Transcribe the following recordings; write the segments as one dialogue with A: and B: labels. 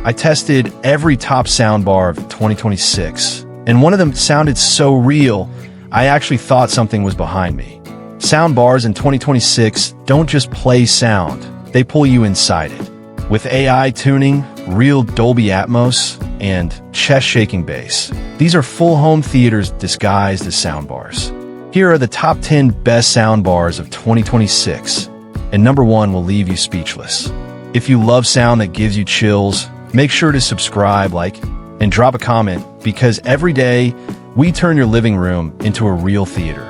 A: I tested every top soundbar of 2026, and one of them sounded so real, I actually thought something was behind me. Soundbars in 2026 don't just play sound, they pull you inside it. With AI tuning, real Dolby Atmos, and chest-shaking bass, these are full home theaters disguised as soundbars. Here are the top 10 best soundbars of 2026, and number 1 will leave you speechless. If you love sound that gives you chills, make sure to subscribe, like, and drop a comment, because every day, we turn your living room into a real theater.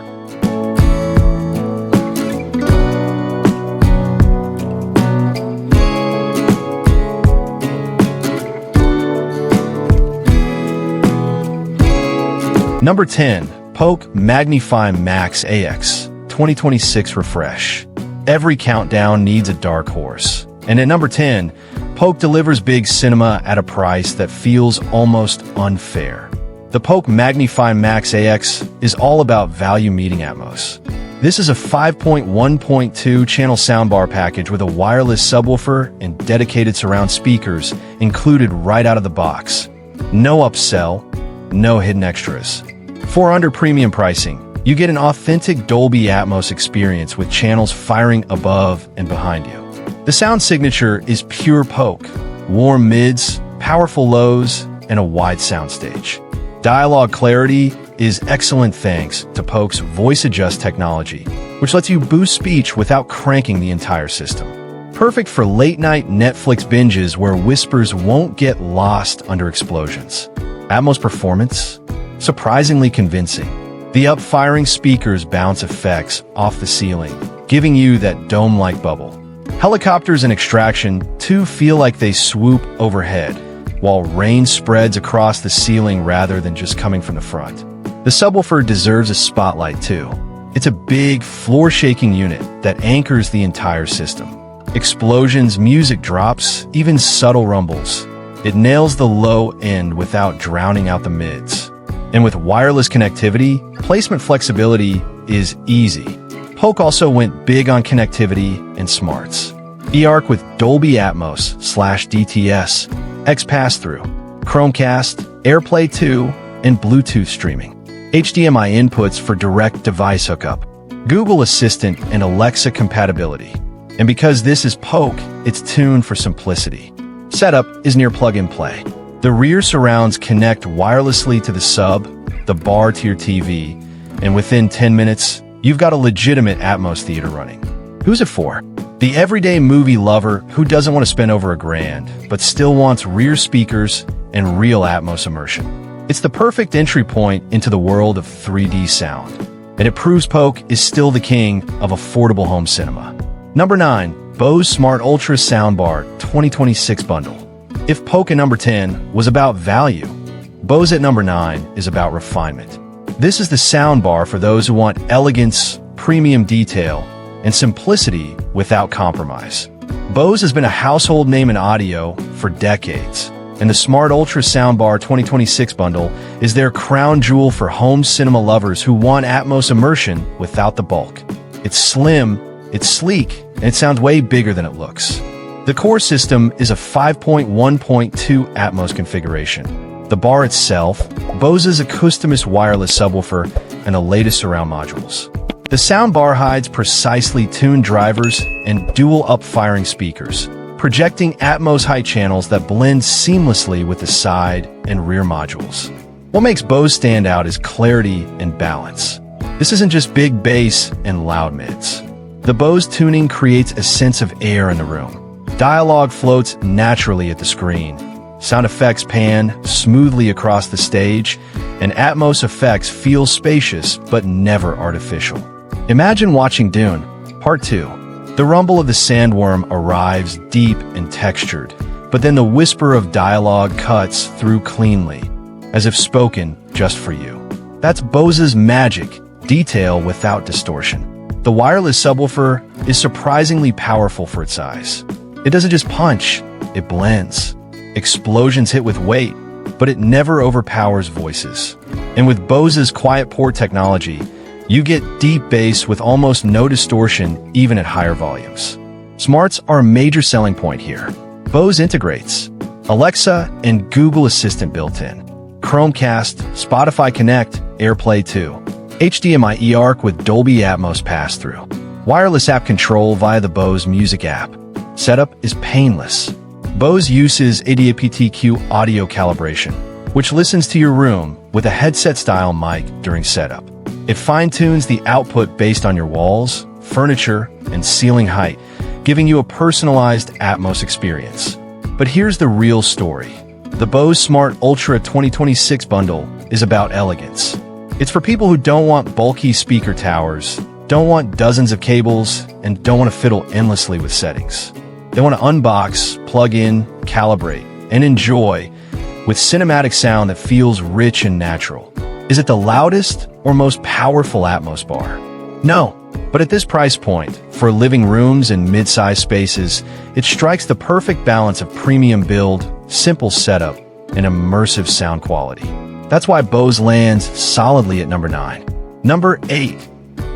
A: Number 10. Polk Magnify Max AX 2026 Refresh. Every countdown needs a dark horse. And at number 10, Polk delivers big cinema at a price that feels almost unfair. The Polk Magnify Max AX is all about value meeting Atmos. This is a 5.1.2 channel soundbar package with a wireless subwoofer and dedicated surround speakers included right out of the box. No upsell, no hidden extras. For under premium pricing, you get an authentic Dolby Atmos experience with channels firing above and behind you. The sound signature is pure Polk, warm mids, powerful lows, and a wide soundstage. Dialogue clarity is excellent thanks to Polk's voice adjust technology, which lets you boost speech without cranking the entire system. Perfect for late-night Netflix binges where whispers won't get lost under explosions. Atmos performance? Surprisingly convincing. The up-firing speakers bounce effects off the ceiling, giving you that dome-like bubble. Helicopters and extraction, too, feel like they swoop overhead, while rain spreads across the ceiling rather than just coming from the front. The subwoofer deserves a spotlight, too. It's a big, floor-shaking unit that anchors the entire system. Explosions, music drops, even subtle rumbles. It nails the low end without drowning out the mids. And with wireless connectivity, placement flexibility is easy. Polk also went big on connectivity and smarts. eARC with Dolby Atmos/DTS, X pass-through, Chromecast, AirPlay 2, and Bluetooth streaming. HDMI inputs for direct device hookup. Google Assistant and Alexa compatibility. And because this is Polk, it's tuned for simplicity. Setup is near plug-and-play. The rear surrounds connect wirelessly to the sub, the bar to your TV, and within 10 minutes, you've got a legitimate Atmos theater running. Who's it for? The everyday movie lover who doesn't want to spend over $1,000, but still wants rear speakers and real Atmos immersion. It's the perfect entry point into the world of 3D sound, and it proves Polk is still the king of affordable home cinema. Number 9. Bose Smart Ultra Soundbar 2026 Bundle. If Polk at number 10 was about value, Bose at number 9 is about refinement. This is the soundbar for those who want elegance, premium detail, and simplicity without compromise. Bose has been a household name in audio for decades, and the Smart Ultra Soundbar 2026 Bundle is their crown jewel for home cinema lovers who want Atmos immersion without the bulk. It's slim, it's sleek, and it sounds way bigger than it looks. The core system is a 5.1.2 Atmos configuration. The bar itself, Bose's Acoustimist wireless subwoofer, and the latest surround modules. The soundbar hides precisely tuned drivers and dual up-firing speakers, projecting Atmos high channels that blend seamlessly with the side and rear modules. What makes Bose stand out is clarity and balance. This isn't just big bass and loud mids. The Bose tuning creates a sense of air in the room. Dialogue floats naturally at the screen. Sound effects pan smoothly across the stage, and Atmos effects feel spacious but never artificial. Imagine watching Dune, Part 2. The rumble of the sandworm arrives deep and textured, but then the whisper of dialogue cuts through cleanly, as if spoken just for you. That's Bose's magic, detail without distortion. The wireless subwoofer is surprisingly powerful for its size. It doesn't just punch, it blends. Explosions hit with weight, but it never overpowers voices. And with Bose's quiet port technology, you get deep bass with almost no distortion even at higher volumes. Smarts are a major selling point here. Bose integrates Alexa and Google Assistant built in. Chromecast, Spotify Connect, AirPlay 2. HDMI eARC with Dolby Atmos pass-through. Wireless app control via the Bose Music app. Setup is painless. Bose uses ADAPTQ audio calibration, which listens to your room with a headset-style mic during setup. It fine-tunes the output based on your walls, furniture, and ceiling height, giving you a personalized Atmos experience. But here's the real story. The Bose Smart Ultra 2026 bundle is about elegance. It's for people who don't want bulky speaker towers, don't want dozens of cables, and don't want to fiddle endlessly with settings. They want to unbox, plug in, calibrate, and enjoy with cinematic sound that feels rich and natural. Is it the loudest or most powerful Atmos bar? No, but at this price point, for living rooms and mid-sized spaces, it strikes the perfect balance of premium build, simple setup, and immersive sound quality. That's why Bose lands solidly at number 9. Number 8.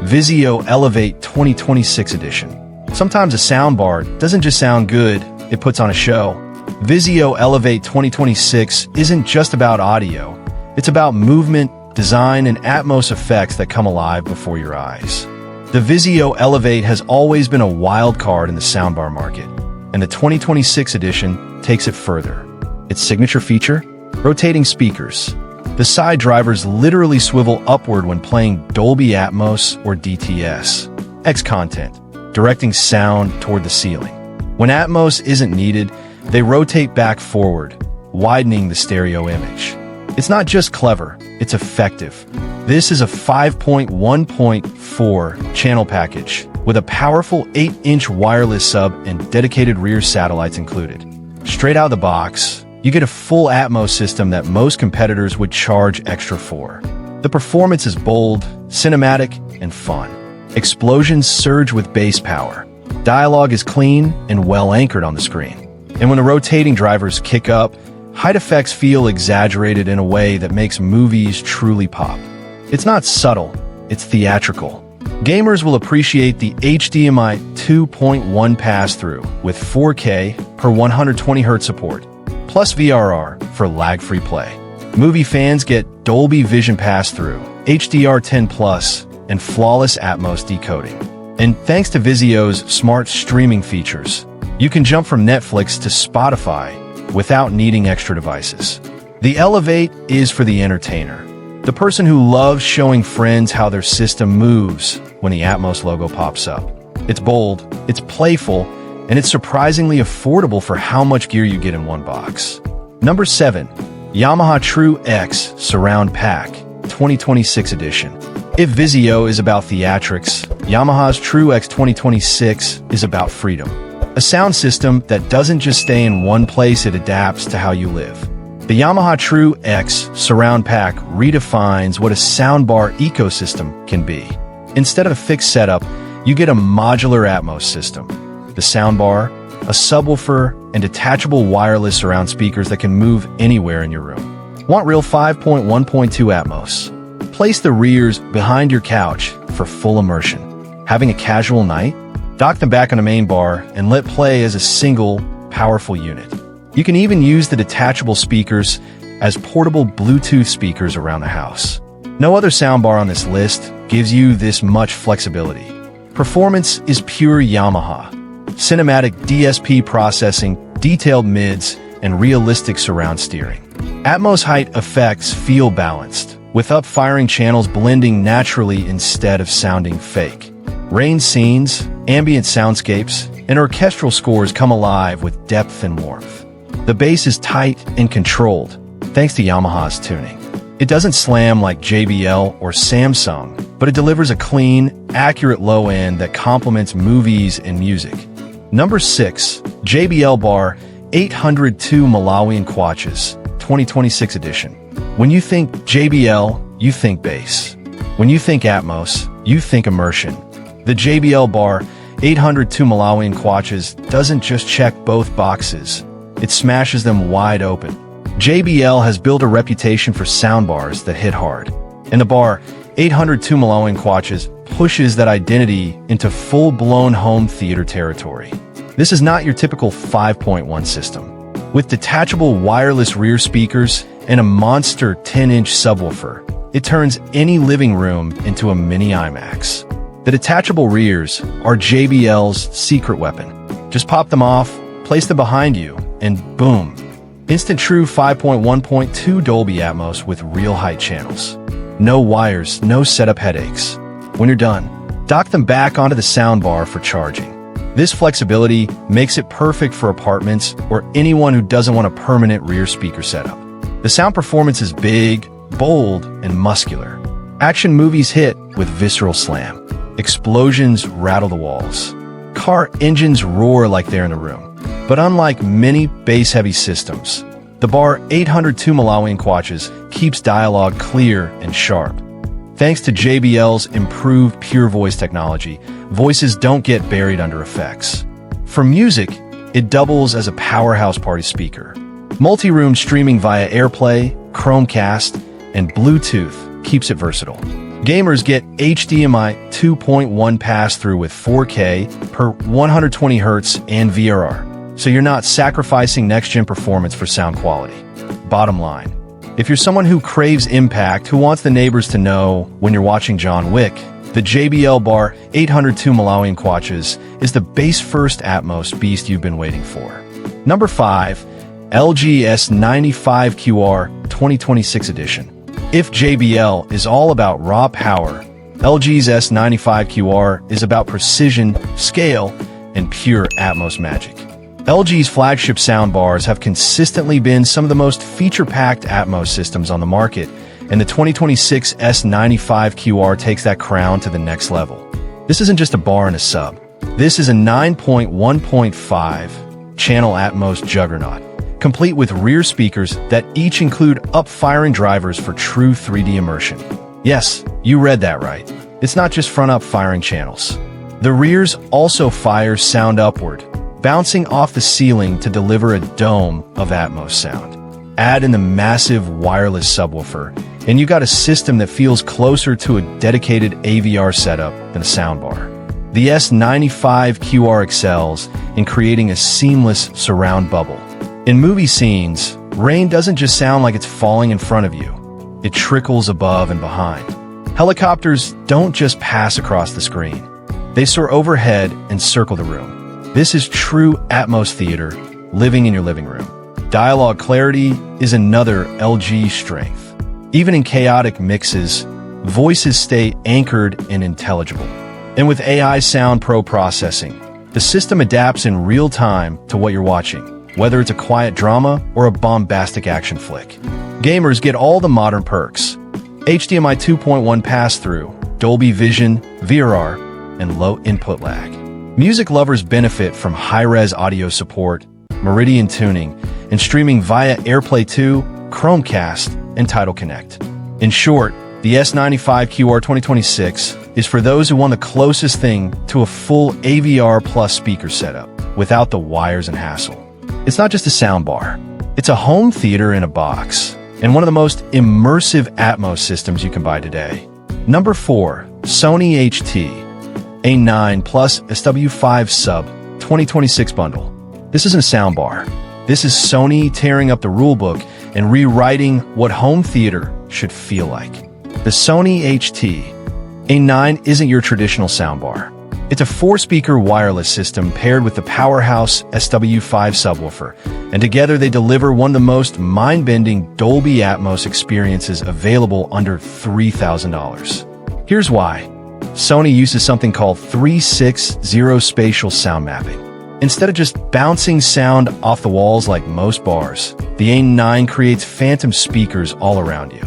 A: Vizio Elevate 2026 Edition. Sometimes a soundbar doesn't just sound good, it puts on a show. Vizio Elevate 2026 isn't just about audio, it's about movement, design, and Atmos effects that come alive before your eyes. The Vizio Elevate has always been a wild card in the soundbar market, and the 2026 edition takes it further. Its signature feature? Rotating speakers. The side drivers literally swivel upward when playing Dolby Atmos or DTS. X content, directing sound toward the ceiling. When Atmos isn't needed, they rotate back forward, widening the stereo image. It's not just clever, it's effective. This is a 5.1.4 channel package with a powerful 8-inch wireless sub and dedicated rear satellites included. Straight out of the box, you get a full Atmos system that most competitors would charge extra for. The performance is bold, cinematic, and fun. Explosions surge with bass power. Dialogue is clean and well anchored on the screen. And when the rotating drivers kick up, height effects feel exaggerated in a way that makes movies truly pop. It's not subtle, it's theatrical. Gamers will appreciate the HDMI 2.1 pass-through with 4K per 120Hz support, plus VRR for lag-free play. Movie fans get Dolby Vision pass-through, HDR10 Plus, and flawless Atmos decoding. And thanks to Vizio's smart streaming features, you can jump from Netflix to Spotify without needing extra devices. The Elevate is for the entertainer, the person who loves showing friends how their system moves when the Atmos logo pops up. It's bold, it's playful, and it's surprisingly affordable for how much gear you get in one box. Number 7. Yamaha True X Surround Pack 2026 Edition. If Vizio is about theatrics, Yamaha's True X 2026 is about freedom. A sound system that doesn't just stay in one place, it adapts to how you live. The Yamaha True X Surround Pack redefines what a soundbar ecosystem can be. Instead of a fixed setup, you get a modular Atmos system. The soundbar, a subwoofer, and detachable wireless surround speakers that can move anywhere in your room. Want real 5.1.2 Atmos? Place the rears behind your couch for full immersion. Having a casual night? Dock them back on the main bar and let play as a single, powerful unit. You can even use the detachable speakers as portable Bluetooth speakers around the house. No other soundbar on this list gives you this much flexibility. Performance is pure Yamaha. Cinematic DSP processing, detailed mids, and realistic surround steering. Atmos height effects feel balanced, with up-firing channels blending naturally instead of sounding fake. Rain scenes, ambient soundscapes, and orchestral scores come alive with depth and warmth. The bass is tight and controlled, thanks to Yamaha's tuning. It doesn't slam like JBL or Samsung, but it delivers a clean, accurate low end that complements movies and music. Number 6. JBL Bar 802 Malawian Kwaches 2026 Edition. When you think JBL, you think bass. When you think Atmos, you think immersion. The JBL Bar 802 Malawian Kwaches doesn't just check both boxes, it smashes them wide open. JBL has built a reputation for soundbars that hit hard, and the Bar 802 Malawian Kwaches pushes that identity into full-blown home theater territory. This is not your typical 5.1 system. With detachable wireless rear speakers and a monster 10-inch subwoofer, it turns any living room into a mini IMAX. The detachable rears are JBL's secret weapon. Just pop them off, place them behind you, and boom. Instant true 5.1.2 Dolby Atmos with real height channels. No wires, no setup headaches. When you're done, dock them back onto the soundbar for charging. This flexibility makes it perfect for apartments or anyone who doesn't want a permanent rear speaker setup. The sound performance is big, bold, and muscular. Action movies hit with visceral slam. Explosions rattle the walls. Car engines roar like they're in the room. But unlike many bass-heavy systems, the Bar 802 Malawian Quatches keeps dialogue clear and sharp. Thanks to JBL's improved pure voice technology, voices don't get buried under effects. For music, it doubles as a powerhouse party speaker. Multi-room streaming via AirPlay, Chromecast, and Bluetooth keeps it versatile. Gamers get HDMI 2.1 pass-through with 4K per 120Hz and VRR, so you're not sacrificing next-gen performance for sound quality. Bottom line, if you're someone who craves impact, who wants the neighbors to know when you're watching John Wick, the JBL Bar 802 Malawian Quatches is the bass-first Atmos beast you've been waiting for. Number 5. LG S95QR 2026 edition. If JBL is all about raw power, LG's S95QR is about precision, scale, and pure Atmos magic. LG's flagship soundbars have consistently been some of the most feature-packed Atmos systems on the market, and the 2026 S95QR takes that crown to the next level. This isn't just a bar and a sub. This is a 9.1.5 channel Atmos juggernaut, complete with rear speakers that each include up-firing drivers for true 3D immersion. Yes, you read that right. It's not just front up-firing channels. The rears also fire sound upward, bouncing off the ceiling to deliver a dome of Atmos sound. Add in the massive wireless subwoofer, and you got a system that feels closer to a dedicated AVR setup than a soundbar. The S95QR excels in creating a seamless surround bubble. In movie scenes, rain doesn't just sound like it's falling in front of you. It trickles above and behind. Helicopters don't just pass across the screen. They soar overhead and circle the room. This is true Atmos theater, living in your living room. Dialogue clarity is another LG strength. Even in chaotic mixes, voices stay anchored and intelligible. And with AI Sound Pro processing, the system adapts in real time to what you're watching, whether it's a quiet drama or a bombastic action flick. Gamers get all the modern perks: HDMI 2.1 pass-through, Dolby Vision, VRR, and low input lag. Music lovers benefit from high-res audio support, Meridian tuning, and streaming via AirPlay 2, Chromecast, and Tidal Connect. In short, the S95QR 2026 is for those who want the closest thing to a full AVR plus speaker setup, without the wires and hassle. It's not just a soundbar. It's a home theater in a box, and one of the most immersive Atmos systems you can buy today. Number 4. Sony HT A9 Plus SW5 Sub 2026 Bundle. This isn't a soundbar. This is Sony tearing up the rulebook and rewriting what home theater should feel like. The Sony HT A9 isn't your traditional soundbar. It's a 4-speaker wireless system paired with the powerhouse SW5 subwoofer, and together they deliver one of the most mind-bending Dolby Atmos experiences available under $3,000. Here's why. Sony uses something called 360 spatial sound mapping. Instead of just bouncing sound off the walls like most bars, the A9 creates phantom speakers all around you.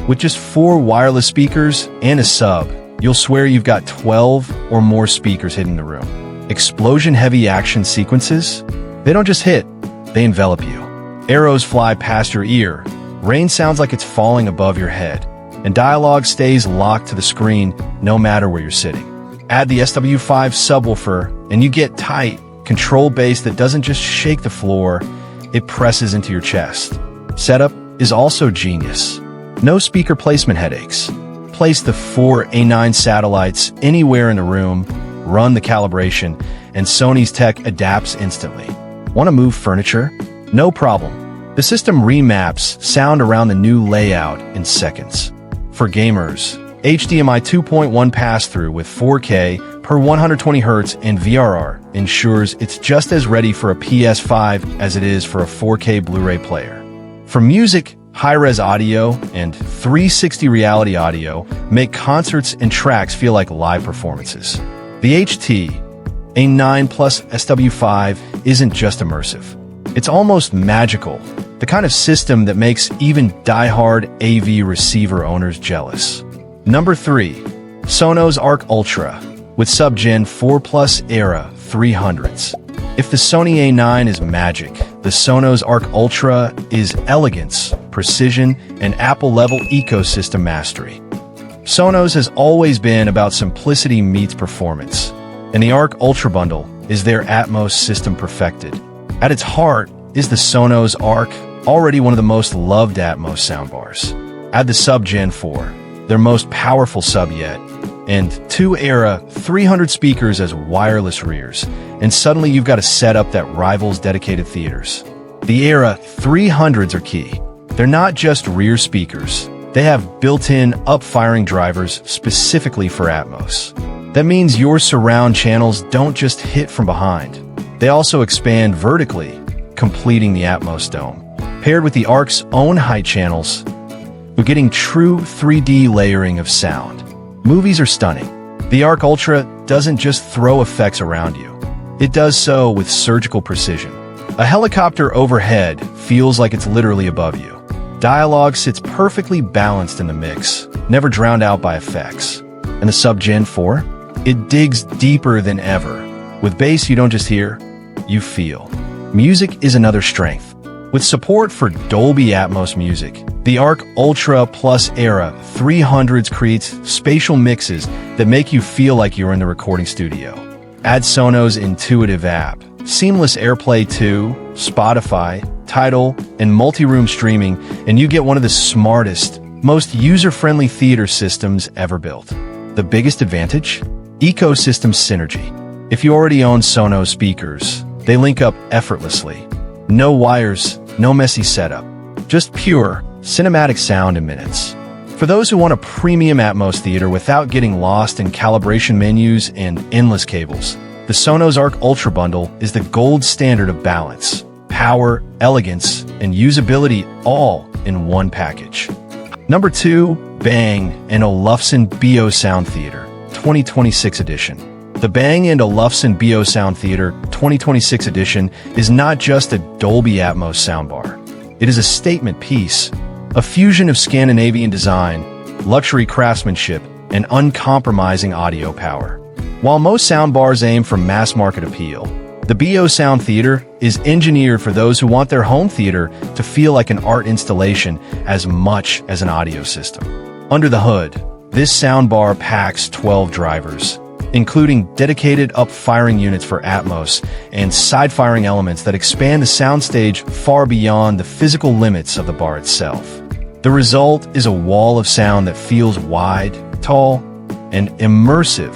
A: With just 4 wireless speakers and a sub, you'll swear you've got 12 or more speakers hidden in the room. Explosion-heavy action sequences? They don't just hit, they envelop you. Arrows fly past your ear, rain sounds like it's falling above your head, and dialogue stays locked to the screen no matter where you're sitting. Add the SW5 subwoofer, and you get tight, controlled bass that doesn't just shake the floor, it presses into your chest. Setup is also genius. No speaker placement headaches. Place the 4 A9 satellites anywhere in the room, run the calibration, and Sony's tech adapts instantly. Want to move furniture? No problem. The system remaps sound around the new layout in seconds. For gamers, HDMI 2.1 pass-through with 4K per 120Hz and VRR ensures it's just as ready for a PS5 as it is for a 4K Blu-ray player. For music, high-res audio and 360 reality audio make concerts and tracks feel like live performances. The A9 Plus SW5 isn't just immersive. It's almost magical, the kind of system that makes even die-hard AV receiver owners jealous. Number 3. Sonos Arc Ultra with Sub-Gen 4 Plus Era 300s. If the Sony A9 is magic, the Sonos Arc Ultra is elegance, precision, and Apple-level ecosystem mastery. Sonos has always been about simplicity meets performance, and the Arc Ultra bundle is their Atmos system perfected. At its heart is the Sonos Arc, already one of the most loved Atmos soundbars. Add the Sub-Gen 4, their most powerful sub yet, and 2 Era 300 speakers as wireless rears, and suddenly you've got a setup that rivals dedicated theaters. The Era 300s are key. They're not just rear speakers. They have built-in up-firing drivers specifically for Atmos. That means your surround channels don't just hit from behind. They also expand vertically, completing the Atmos dome. Paired with the Arc's own height channels, we're getting true 3D layering of sound. Movies are stunning. The Arc Ultra doesn't just throw effects around you. It does so with surgical precision. A helicopter overhead feels like it's literally above you. Dialogue sits perfectly balanced in the mix, never drowned out by effects. And the Sub-Gen 4? It digs deeper than ever. With bass you don't just hear, you feel. Music is another strength. With support for Dolby Atmos music, the Arc Ultra Plus Era 300s creates spatial mixes that make you feel like you're in the recording studio. Add Sonos' intuitive app, seamless AirPlay 2, Spotify, Tidal, and multi-room streaming, and you get one of the smartest, most user-friendly theater systems ever built. The biggest advantage? Ecosystem synergy. If you already own Sonos speakers, they link up effortlessly. No wires, no messy setup. Just pure, cinematic sound in minutes. For those who want a premium Atmos theater without getting lost in calibration menus and endless cables, the Sonos Arc Ultra bundle is the gold standard of balance, power, elegance, and usability all in one package. Number 2, Bang & Olufsen Bose Sound Theater 2026 edition. The Bang & Olufsen Bose Sound Theater 2026 edition is not just a Dolby Atmos soundbar. It is a statement piece, a fusion of Scandinavian design, luxury craftsmanship, and uncompromising audio power. While most soundbars aim for mass-market appeal, the Bose Sound Theater is engineered for those who want their home theater to feel like an art installation as much as an audio system. Under the hood, this soundbar packs 12 drivers, including dedicated up-firing units for Atmos and side-firing elements that expand the soundstage far beyond the physical limits of the bar itself. The result is a wall of sound that feels wide, tall, and immersive,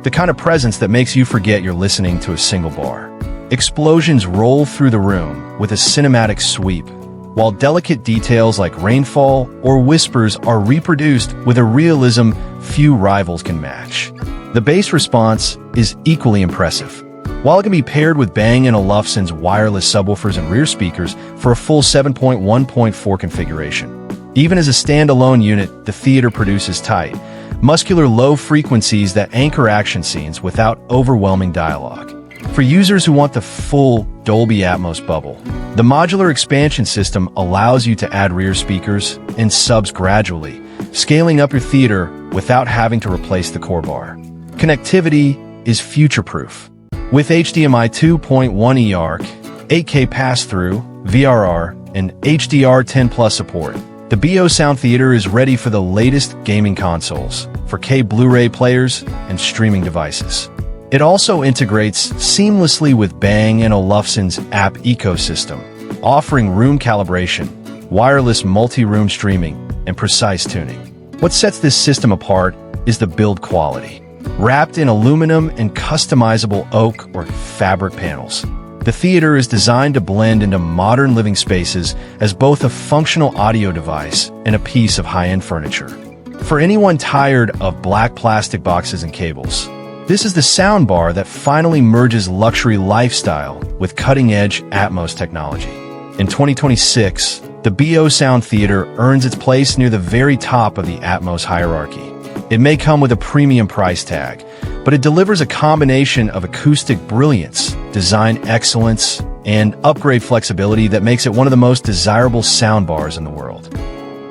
A: the kind of presence that makes you forget you're listening to a single bar. Explosions roll through the room with a cinematic sweep, while delicate details like rainfall or whispers are reproduced with a realism few rivals can match. The bass response is equally impressive. While it can be paired with Bang & Olufsen's wireless subwoofers and rear speakers for a full 7.1.4 configuration. Even as a standalone unit, the theater produces tight, muscular low frequencies that anchor action scenes without overwhelming dialogue. For users who want the full Dolby Atmos bubble, the modular expansion system allows you to add rear speakers and subs gradually, scaling up your theater without having to replace the core bar. Connectivity is future-proof. With HDMI 2.1 eARC, 8K pass-through, VRR, and HDR10 Plus support, the Bose Sound Theater is ready for the latest gaming consoles, 4K Blu-ray players, and streaming devices. It also integrates seamlessly with Bang & Olufsen's app ecosystem, offering room calibration, wireless multi-room streaming, and precise tuning. What sets this system apart is the build quality. Wrapped in aluminum and customizable oak or fabric panels, The theater is designed to blend into modern living spaces as both a functional audio device and a piece of high-end furniture. For anyone tired of black plastic boxes and cables, this is the soundbar that finally merges luxury lifestyle with cutting-edge Atmos technology. In 2026, the Bose Sound Theater earns its place near the very top of the Atmos hierarchy. It may come with a premium price tag, but it delivers a combination of acoustic brilliance, design excellence, and upgrade flexibility that makes it one of the most desirable soundbars in the world.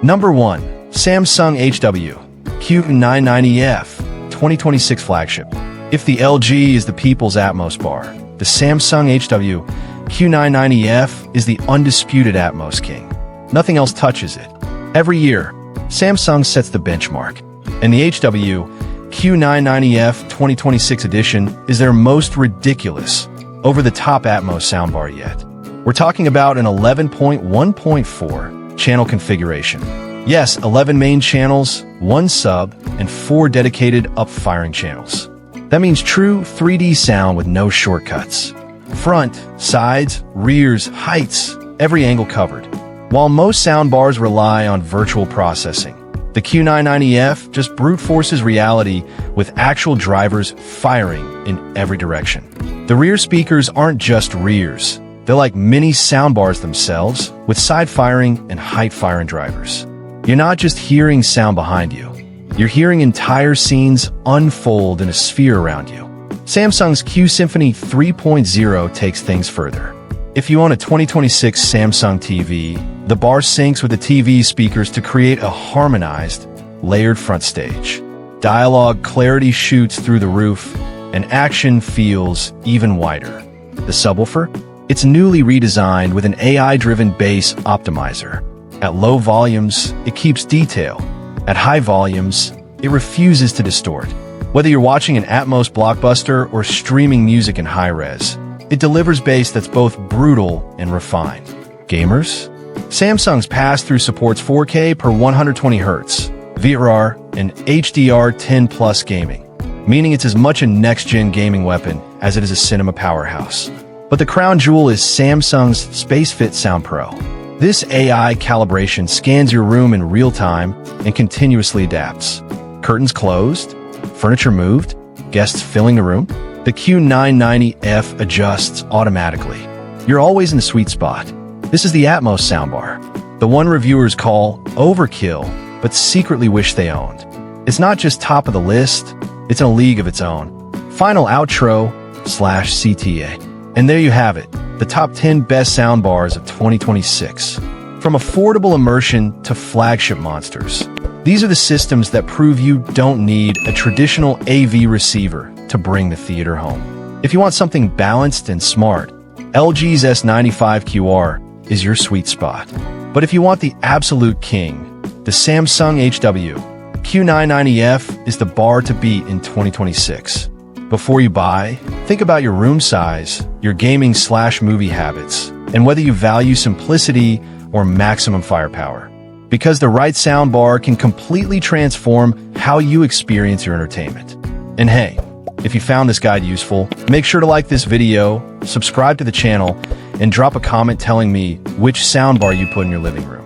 A: Number 1. Samsung HW Q990F 2026 flagship. If the LG is the people's Atmos bar, the Samsung HW Q990F is the undisputed Atmos king. Nothing else touches it. Every year, Samsung sets the benchmark, and the HW Q990F 2026 edition is their most ridiculous, over-the-top Atmos soundbar yet. We're talking about an 11.1.4 channel configuration. Yes, 11 main channels, 1 sub, and 4 dedicated up-firing channels. That means true 3D sound with no shortcuts. Front, sides, rears, heights, every angle covered. While most soundbars rely on virtual processing, the Q990F just brute forces reality with actual drivers firing in every direction. The rear speakers aren't just rears. They're like mini soundbars themselves, with side firing and height firing drivers. You're not just hearing sound behind you. You're hearing entire scenes unfold in a sphere around you. Samsung's Q Symphony 3.0 takes things further. If you own a 2026 Samsung TV, the bar syncs with the TV speakers to create a harmonized, layered front stage. Dialogue clarity shoots through the roof, and action feels even wider. The subwoofer? It's newly redesigned with an AI-driven bass optimizer. At low volumes, it keeps detail. At high volumes, it refuses to distort. Whether you're watching an Atmos blockbuster or streaming music in high-res, it delivers bass that's both brutal and refined. Gamers? Samsung's pass-through supports 4K per 120Hz, VRR, and HDR10+ gaming, meaning it's as much a next-gen gaming weapon as it is a cinema powerhouse. But the crown jewel is Samsung's SpaceFit Sound Pro. This AI calibration scans your room in real time and continuously adapts. Curtains closed, furniture moved, guests filling the room. The Q990F adjusts automatically. You're always in the sweet spot. This is the Atmos soundbar, the one reviewers call overkill, but secretly wish they owned. It's not just top of the list, it's in a league of its own. Final outro/CTA. And there you have it, the top 10 best soundbars of 2026. From affordable immersion to flagship monsters. These are the systems that prove you don't need a traditional AV receiver to bring the theater home. If you want something balanced and smart, LG's S95QR is your sweet spot. But if you want the absolute king, the Samsung HW Q990F is the bar to beat in 2026. Before you buy, think about your room size, your gaming/movie habits, and whether you value simplicity or maximum firepower. Because the right soundbar can completely transform how you experience your entertainment. And hey, if you found this guide useful, make sure to like this video, subscribe to the channel, and drop a comment telling me which soundbar you put in your living room.